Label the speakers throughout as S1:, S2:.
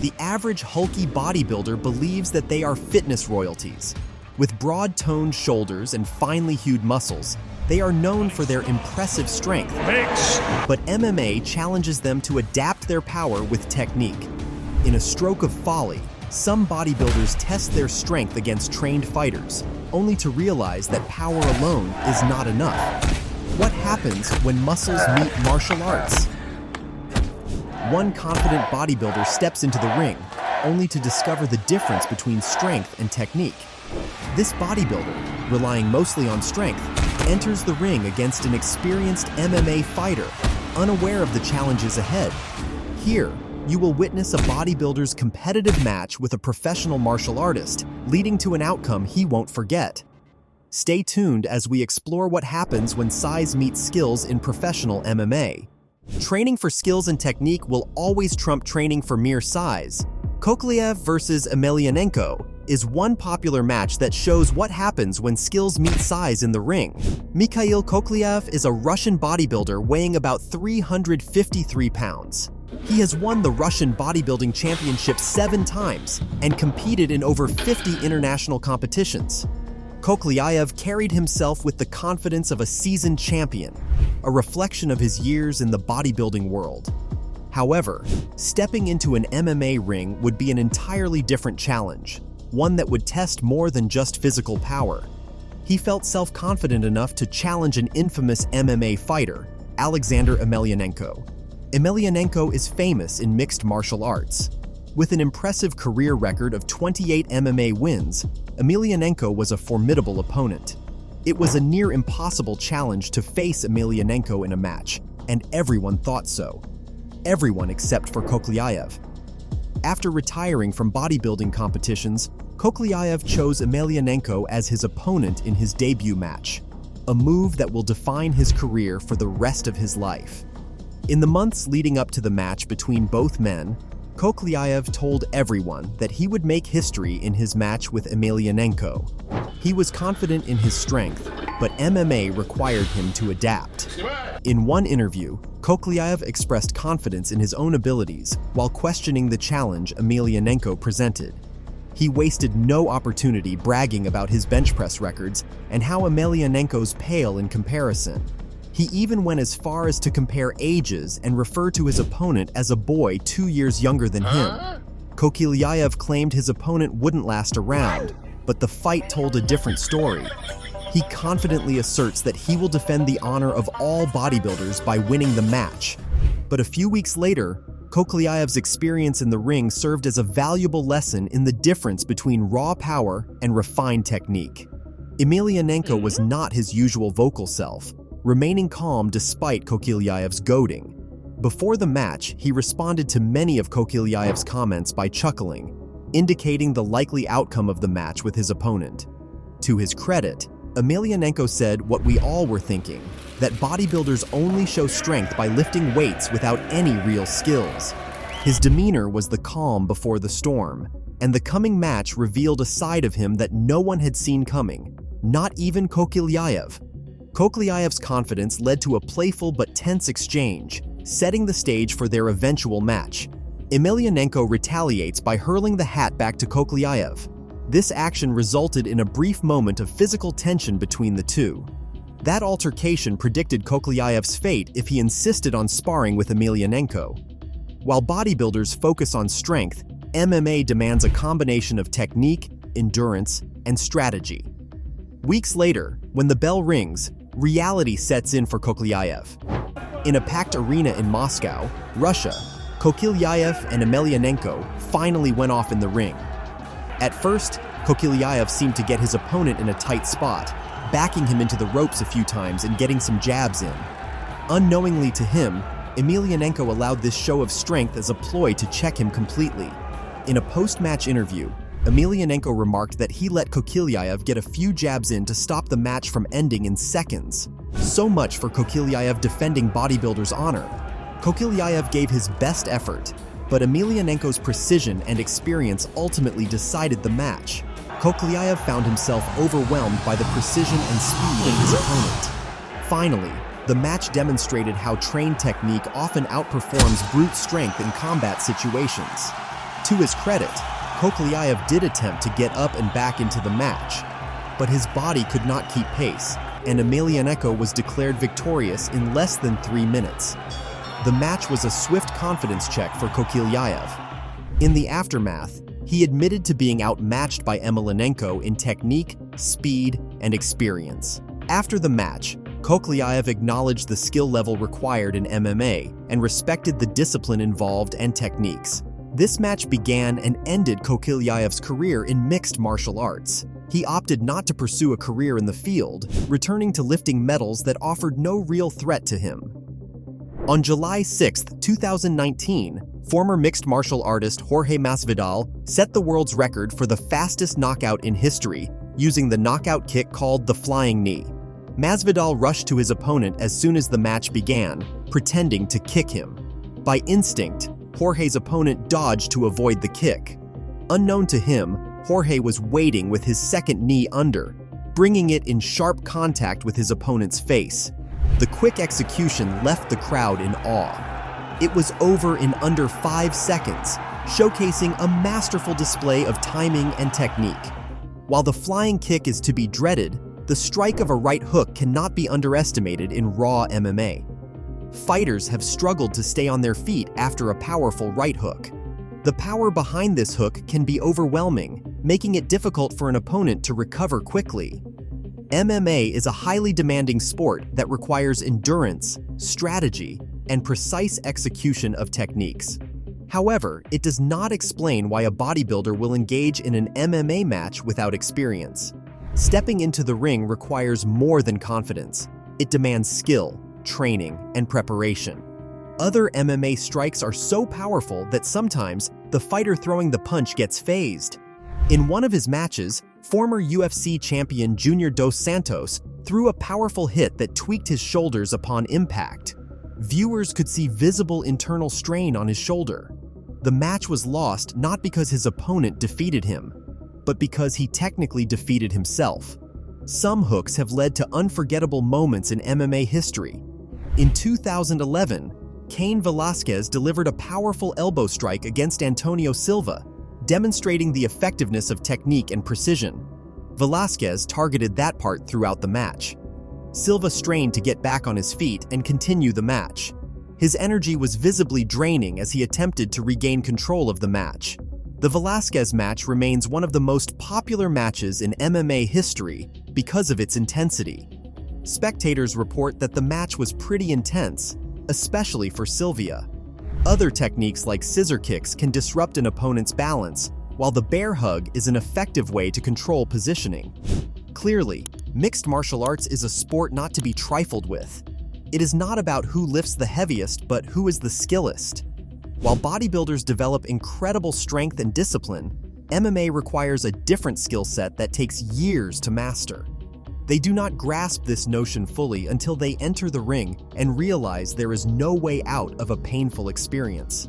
S1: The average hulky bodybuilder believes that they are fitness royalties. With broad-toned shoulders and finely hewed muscles, they are known for their impressive strength. But MMA challenges them to adapt their power with technique. In a stroke of folly, some bodybuilders test their strength against trained fighters, only to realize that power alone is not enough. What happens when muscles meet martial arts? One confident bodybuilder steps into the ring, only to discover the difference between strength and technique. This bodybuilder, relying mostly on strength, enters the ring against an experienced MMA fighter, unaware of the challenges ahead. Here, you will witness a bodybuilder's competitive match with a professional martial artist, leading to an outcome he won't forget. Stay tuned as we explore what happens when size meets skills in professional MMA. Training for skills and technique will always trump training for mere size. Koklyaev versus Emelianenko is one popular match that shows what happens when skills meet size in the ring. Mikhail Koklyaev is a Russian bodybuilder weighing about 353 pounds. He has won the Russian bodybuilding championship 7 times and competed in over 50 international competitions. Koklyaev carried himself with the confidence of a seasoned champion, a reflection of his years in the bodybuilding world. However, stepping into an MMA ring would be an entirely different challenge, one that would test more than just physical power. He felt self-confident enough to challenge an infamous MMA fighter, Alexander Emelianenko. Emelianenko is famous in mixed martial arts. With an impressive career record of 28 MMA wins, Emelianenko was a formidable opponent. It was a near impossible challenge to face Emelianenko in a match, and everyone thought so. Everyone except for Koklyaev. After retiring from bodybuilding competitions, Koklyaev chose Emelianenko as his opponent in his debut match, a move that will define his career for the rest of his life. In the months leading up to the match between both men, Koklyaev told everyone that he would make history in his match with Emelianenko. He was confident in his strength, but MMA required him to adapt. In one interview, Koklyaev expressed confidence in his own abilities while questioning the challenge Emelianenko presented. He wasted no opportunity bragging about his bench press records and how Emelianenko's pale in comparison. He even went as far as to compare ages and refer to his opponent as a boy 2 years younger than him. Koklyaev claimed his opponent wouldn't last a round, but the fight told a different story. He confidently asserts that he will defend the honor of all bodybuilders by winning the match. But a few weeks later, Koklyaev's experience in the ring served as a valuable lesson in the difference between raw power and refined technique. Emelianenko was not his usual vocal self, remaining calm despite Koklyaev's goading. Before the match, he responded to many of Koklyaev's comments by chuckling, indicating the likely outcome of the match with his opponent. To his credit, Emelianenko said what we all were thinking, that bodybuilders only show strength by lifting weights without any real skills. His demeanor was the calm before the storm, and the coming match revealed a side of him that no one had seen coming, not even Koklyaev. Koklyaev's confidence led to a playful but tense exchange, setting the stage for their eventual match. Emelianenko retaliates by hurling the hat back to Koklyaev. This action resulted in a brief moment of physical tension between the two. That altercation predicted Koklyaev's fate if he insisted on sparring with Emelianenko. While bodybuilders focus on strength, MMA demands a combination of technique, endurance, and strategy. Weeks later, when the bell rings, reality sets in for Koklyaev. In a packed arena in Moscow, Russia, Koklyaev and Emelianenko finally went off in the ring. At first, Koklyaev seemed to get his opponent in a tight spot, backing him into the ropes a few times and getting some jabs in. Unknowingly to him, Emelianenko allowed this show of strength as a ploy to check him completely. In a post-match interview, Emelianenko remarked that he let Koklyaev get a few jabs in to stop the match from ending in seconds. So much for Koklyaev defending bodybuilders' honor. Koklyaev gave his best effort, but Emelianenko's precision and experience ultimately decided the match. Koklyaev found himself overwhelmed by the precision and speed of his opponent. Finally, the match demonstrated how trained technique often outperforms brute strength in combat situations. To his credit, Koklyaev did attempt to get up and back into the match, but his body could not keep pace, and Emelianenko was declared victorious in less than 3 minutes. The match was a swift confidence check for Koklyaev. In the aftermath, he admitted to being outmatched by Emelianenko in technique, speed, and experience. After the match, Koklyaev acknowledged the skill level required in MMA and respected the discipline involved and techniques. This match began and ended Koklyaev's career in mixed martial arts. He opted not to pursue a career in the field, returning to lifting metals that offered no real threat to him. On July 6, 2019, former mixed martial artist Jorge Masvidal set the world's record for the fastest knockout in history, using the knockout kick called the flying knee. Masvidal rushed to his opponent as soon as the match began, pretending to kick him. By instinct, Jorge's opponent dodged to avoid the kick. Unknown to him, Jorge was waiting with his second knee under, bringing it in sharp contact with his opponent's face. The quick execution left the crowd in awe. It was over in under 5 seconds, showcasing a masterful display of timing and technique. While the flying kick is to be dreaded, the strike of a right hook cannot be underestimated in raw MMA. Fighters have struggled to stay on their feet after a powerful right hook. The power behind this hook can be overwhelming, making it difficult for an opponent to recover quickly. MMA is a highly demanding sport that requires endurance, strategy, and precise execution of techniques. However, it does not explain why a bodybuilder will engage in an MMA match without experience. Stepping into the ring requires more than confidence. It demands skill, training, and preparation. Other MMA strikes are so powerful that sometimes the fighter throwing the punch gets phased. In one of his matches, former UFC champion Junior Dos Santos threw a powerful hit that tweaked his shoulders upon impact. Viewers could see visible internal strain on his shoulder. The match was lost not because his opponent defeated him, but because he technically defeated himself. Some hooks have led to unforgettable moments in MMA history. In 2011, Cain Velasquez delivered a powerful elbow strike against Antonio Silva, demonstrating the effectiveness of technique and precision. Velasquez targeted that part throughout the match. Silva strained to get back on his feet and continue the match. His energy was visibly draining as he attempted to regain control of the match. The Velasquez match remains one of the most popular matches in MMA history because of its intensity. Spectators report that the match was pretty intense, especially for Silva. Other techniques like scissor kicks can disrupt an opponent's balance, while the bear hug is an effective way to control positioning. Clearly, mixed martial arts is a sport not to be trifled with. It is not about who lifts the heaviest, but who is the skillest. While bodybuilders develop incredible strength and discipline, MMA requires a different skill set that takes years to master. They do not grasp this notion fully until they enter the ring and realize there is no way out of a painful experience.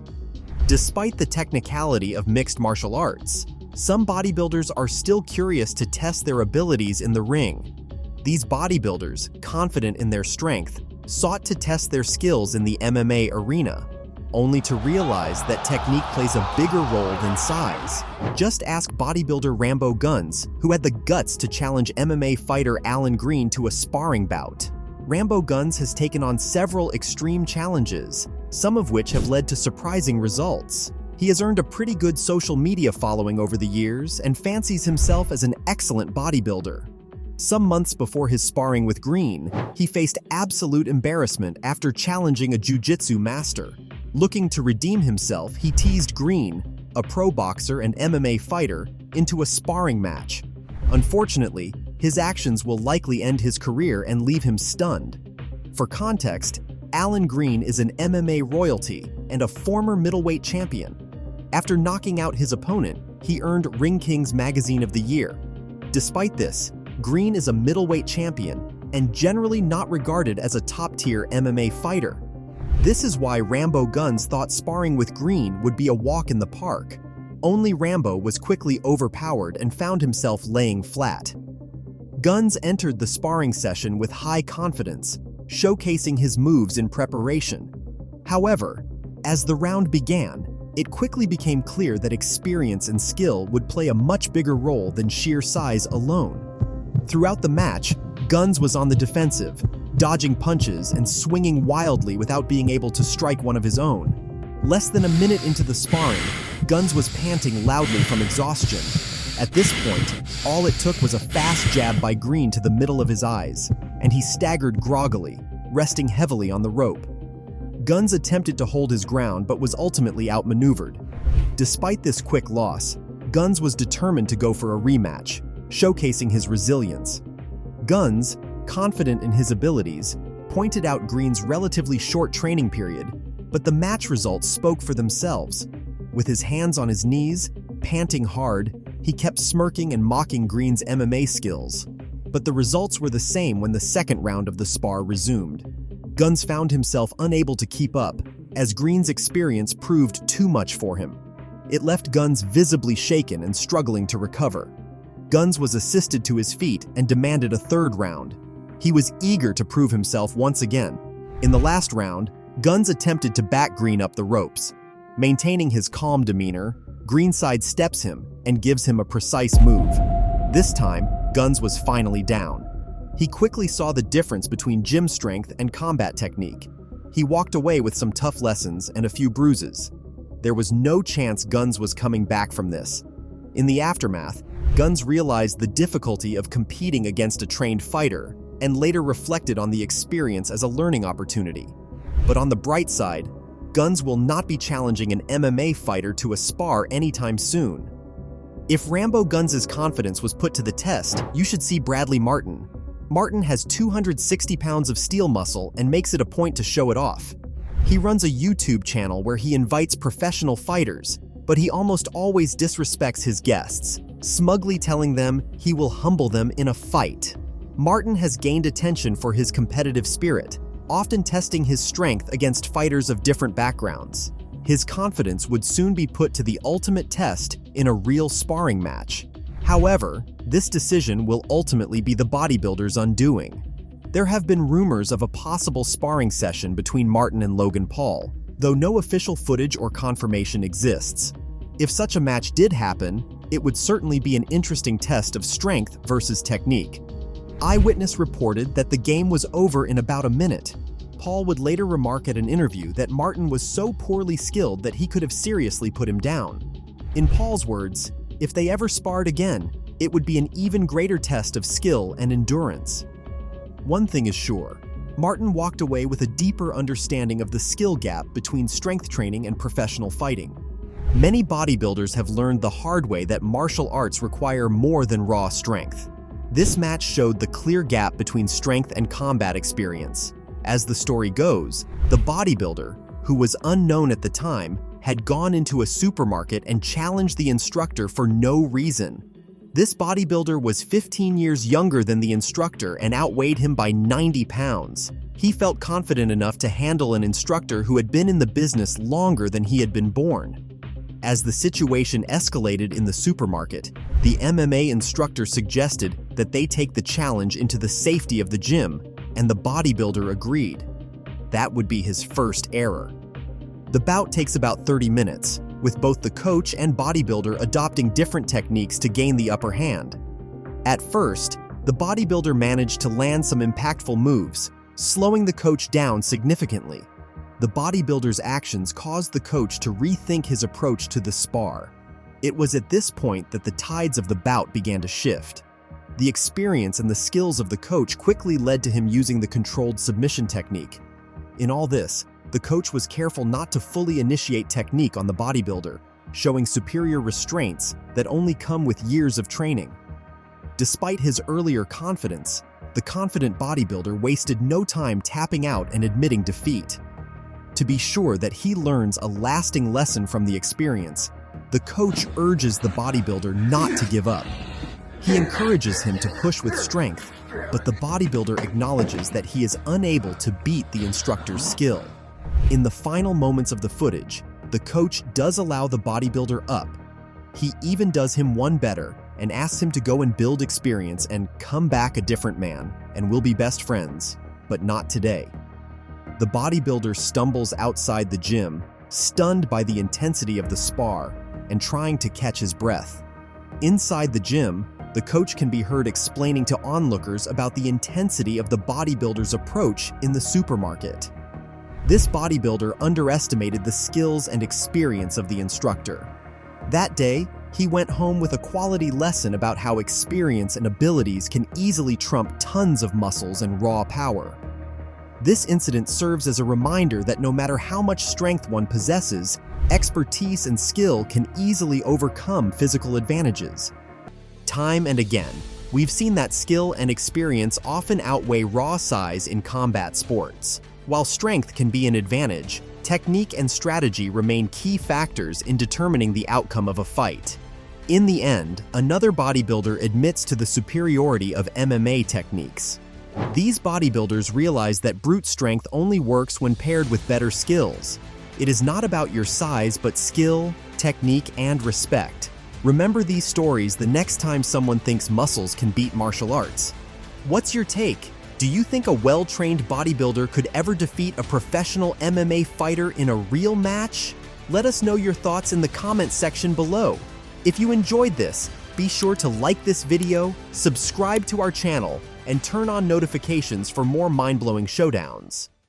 S1: Despite the technicality of mixed martial arts, some bodybuilders are still curious to test their abilities in the ring. These bodybuilders, confident in their strength, sought to test their skills in the MMA arena, only to realize that technique plays a bigger role than size. Just ask bodybuilder Rambo Guns, who had the guts to challenge MMA fighter Alan Green to a sparring bout. Rambo Guns has taken on several extreme challenges, some of which have led to surprising results. He has earned a pretty good social media following over the years and fancies himself as an excellent bodybuilder. Some months before his sparring with Green, he faced absolute embarrassment after challenging a jiu-jitsu master. Looking to redeem himself, he teased Green, a pro boxer and MMA fighter, into a sparring match. Unfortunately, his actions will likely end his career and leave him stunned. For context, Alan Green is an MMA royalty and a former middleweight champion. After knocking out his opponent, he earned Ring King's Magazine of the Year. Despite this, Green is a middleweight champion and generally not regarded as a top-tier MMA fighter. This is why Rambo Guns thought sparring with Green would be a walk in the park. Only Rambo was quickly overpowered and found himself laying flat. Guns entered the sparring session with high confidence, showcasing his moves in preparation. However, as the round began, It quickly became clear that experience and skill would play a much bigger role than sheer size alone. Throughout the match, Guns was on the defensive, dodging punches and swinging wildly without being able to strike one of his own. Less than a minute into the sparring, Guns was panting loudly from exhaustion. At this point, all it took was a fast jab by Green to the middle of his eyes, and he staggered groggily, resting heavily on the rope. Guns attempted to hold his ground but was ultimately outmaneuvered. Despite this quick loss, Guns was determined to go for a rematch, showcasing his resilience. Guns, confident in his abilities, pointed out Green's relatively short training period, but the match results spoke for themselves. With his hands on his knees, panting hard, he kept smirking and mocking Green's MMA skills. But the results were the same when the second round of the spar resumed. Guns found himself unable to keep up, as Green's experience proved too much for him. It left Guns visibly shaken and struggling to recover. Guns was assisted to his feet and demanded a third round. He was eager to prove himself once again. In the last round, Guns attempted to back Green up the ropes. Maintaining his calm demeanor, Green sidesteps him and gives him a precise move. This time, Guns was finally down. He quickly saw the difference between gym strength and combat technique. He walked away with some tough lessons and a few bruises. There was no chance Guns was coming back from this. In the aftermath, Guns realized the difficulty of competing against a trained fighter and later reflected on the experience as a learning opportunity. But on the bright side, Guns will not be challenging an MMA fighter to a spar anytime soon. If Rambo Guns' confidence was put to the test, you should see Bradley Martin. Martin has 260 pounds of steel muscle and makes it a point to show it off. He runs a YouTube channel where he invites professional fighters, but he almost always disrespects his guests, smugly telling them he will humble them in a fight. Martin has gained attention for his competitive spirit, often testing his strength against fighters of different backgrounds. His confidence would soon be put to the ultimate test in a real sparring match. However, this decision will ultimately be the bodybuilder's undoing. There have been rumors of a possible sparring session between Martin and Logan Paul, though no official footage or confirmation exists. If such a match did happen, it would certainly be an interesting test of strength versus technique. Eyewitness reported that the game was over in about a minute. Paul would later remark at an interview that Martin was so poorly skilled that he could have seriously put him down. In Paul's words, if they ever sparred again, it would be an even greater test of skill and endurance. One thing is sure, Martin walked away with a deeper understanding of the skill gap between strength training and professional fighting. Many bodybuilders have learned the hard way that martial arts require more than raw strength. This match showed the clear gap between strength and combat experience. As the story goes, the bodybuilder, who was unknown at the time, had gone into a supermarket and challenged the instructor for no reason. This bodybuilder was 15 years younger than the instructor and outweighed him by 90 pounds. He felt confident enough to handle an instructor who had been in the business longer than he had been born. As the situation escalated in the supermarket, the MMA instructor suggested that they take the challenge into the safety of the gym, and the bodybuilder agreed. That would be his first error. The bout takes about 30 minutes, with both the coach and bodybuilder adopting different techniques to gain the upper hand. At first, the bodybuilder managed to land some impactful moves, slowing the coach down significantly. The bodybuilder's actions caused the coach to rethink his approach to the spar. It was at this point that the tides of the bout began to shift. The experience and the skills of the coach quickly led to him using the controlled submission technique. In all this, the coach was careful not to fully initiate technique on the bodybuilder, showing superior restraints that only come with years of training. Despite his earlier confidence, the confident bodybuilder wasted no time tapping out and admitting defeat. To be sure that he learns a lasting lesson from the experience, the coach urges the bodybuilder not to give up. He encourages him to push with strength, but the bodybuilder acknowledges that he is unable to beat the instructor's skill. In the final moments of the footage, the coach does allow the bodybuilder up. He even does him one better and asks him to go and build experience and come back a different man, and we'll be best friends, but not today. The bodybuilder stumbles outside the gym, stunned by the intensity of the spar and trying to catch his breath. Inside the gym, the coach can be heard explaining to onlookers about the intensity of the bodybuilder's approach in the supermarket. This bodybuilder underestimated the skills and experience of the instructor. That day, he went home with a quality lesson about how experience and abilities can easily trump tons of muscles and raw power. This incident serves as a reminder that no matter how much strength one possesses, expertise and skill can easily overcome physical advantages. Time and again, we've seen that skill and experience often outweigh raw size in combat sports. While strength can be an advantage, technique and strategy remain key factors in determining the outcome of a fight. In the end, another bodybuilder admits to the superiority of MMA techniques. These bodybuilders realize that brute strength only works when paired with better skills. It is not about your size, but skill, technique, and respect. Remember these stories the next time someone thinks muscles can beat martial arts. What's your take? Do you think a well-trained bodybuilder could ever defeat a professional MMA fighter in a real match? Let us know your thoughts in the comments section below. If you enjoyed this, be sure to like this video, subscribe to our channel, and turn on notifications for more mind-blowing showdowns.